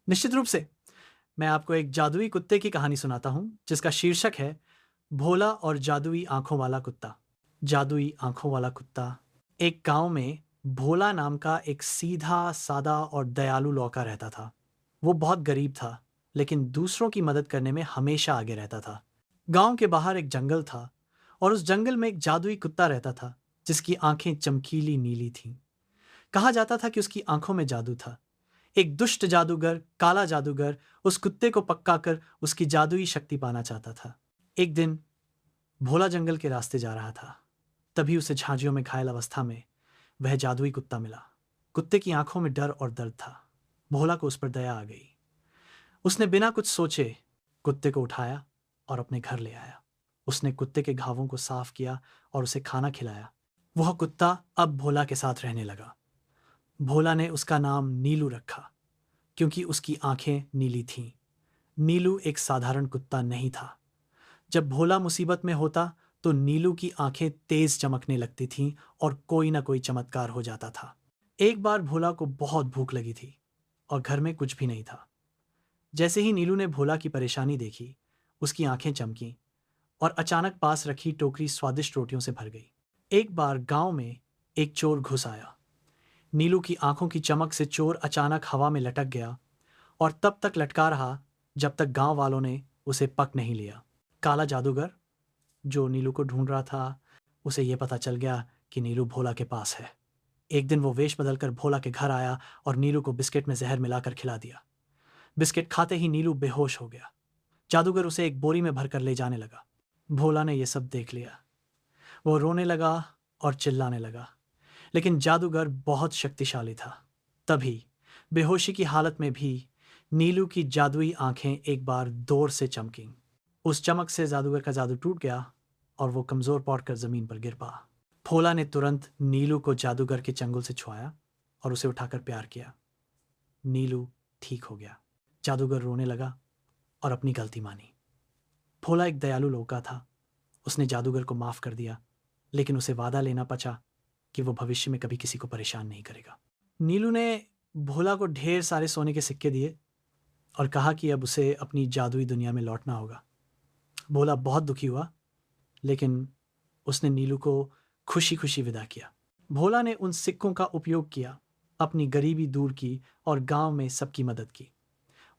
निश्चित रूप से। मैं आपको एक जादुई कुत्ते की कहानी सुनाता हूँ जिसका शीर्षक है भोला और जादुई आंखों वाला कुत्ता। जादुई आंखों वाला कुत्ता। एक गांव में भोला नाम का एक सीधा सादा और दयालु लौका रहता था। वो बहुत गरीब था, लेकिन दूसरों की मदद करने में हमेशा आगे रहता था। गांव के बाहर एक जंगल था और उस जंगल में एक जादुई कुत्ता रहता था जिसकी आंखें चमकीली नीली थीं। कहा जाता था कि उसकी आंखों में जादू था। एक दुष्ट जादूगर, काला जादूगर, उस कुत्ते को पक्का कर उसकी जादुई शक्ति पाना चाहता था। एक दिन भोला जंगल के रास्ते जा रहा था। तभी उसे झांझियों में घायल अवस्था में वह जादुई कुत्ता मिला। कुत्ते की आंखों में डर और दर्द था। भोला को उस पर दया आ गई। उसने बिना कुछ सोचे कुत्ते को उठाया और अपने घर ले आया। उसने कुत्ते के घावों को साफ किया और उसे खाना खिलाया। वह कुत्ता अब भोला के साथ रहने लगा। भोला ने उसका नाम नीलू रखा, क्योंकि उसकी आंखें नीली थीं। नीलू एक साधारण कुत्ता नहीं था। जब भोला मुसीबत में होता तो नीलू की आंखें तेज चमकने लगती थीं और कोई ना कोई चमत्कार हो जाता था। एक बार भोला को बहुत भूख लगी थी और घर में कुछ भी नहीं था। जैसे ही नीलू ने भोला की परेशानी देखी, उसकी आंखें चमकीं और अचानक पास रखी टोकरी स्वादिष्ट रोटियों से भर गई। एक बार गांव में एक चोर घुस आया। नीलू की आंखों की चमक से चोर अचानक हवा में लटक गया और तब तक लटका रहा जब तक गांव वालों ने उसे पक नहीं लिया। काला जादूगर, जो नीलू को ढूंढ रहा था, उसे यह पता चल गया कि नीलू भोला के पास है। एक दिन वो वेश बदलकर भोला के घर आया और नीलू को बिस्किट में जहर मिलाकर खिला दिया। बिस्किट खाते ही नीलू बेहोश हो गया। जादूगर उसे एक बोरी में भरकर ले जाने लगा। भोला ने यह सब देख लिया। वो रोने लगा और चिल्लाने लगा, लेकिन जादूगर बहुत शक्तिशाली था। तभी बेहोशी की हालत में भी नीलू की जादुई आंखें एक बार जोर से चमकीं। उस चमक से जादूगर का जादू टूट गया और वो कमजोर पड़कर जमीन पर गिर पड़ा। भोला ने तुरंत नीलू को जादूगर के चंगुल से छुड़ाया और उसे उठाकर प्यार किया। नीलू ठीक हो गया। जादूगर रोने लगा और अपनी गलती मानी। भोला एक दयालु लौका था। उसने जादूगर को माफ कर दिया, लेकिन उसे वादा लेना पड़ा कि वो भविष्य में कभी किसी को परेशान नहीं करेगा। नीलू ने भोला को ढेर सारे सोने के सिक्के दिए और कहा कि अब उसे अपनी जादुई दुनिया में लौटना होगा। भोला बहुत दुखी हुआ, लेकिन उसने नीलू को खुशी खुशी विदा किया। भोला ने उन सिक्कों का उपयोग किया, अपनी गरीबी दूर की और गांव में सबकी मदद की।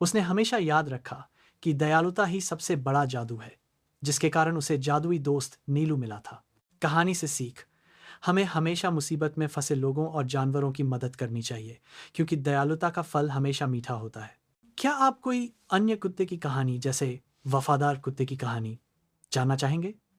उसने हमेशा याद रखा कि दयालुता ही सबसे बड़ा जादू है, जिसके कारण उसे जादुई दोस्त नीलू मिला था। कहानी से सीख, हमें हमेशा मुसीबत में फंसे लोगों और जानवरों की मदद करनी चाहिए, क्योंकि दयालुता का फल हमेशा मीठा होता है। क्या आप कोई अन्य कुत्ते की कहानी, जैसे वफादार कुत्ते की कहानी, जानना चाहेंगे?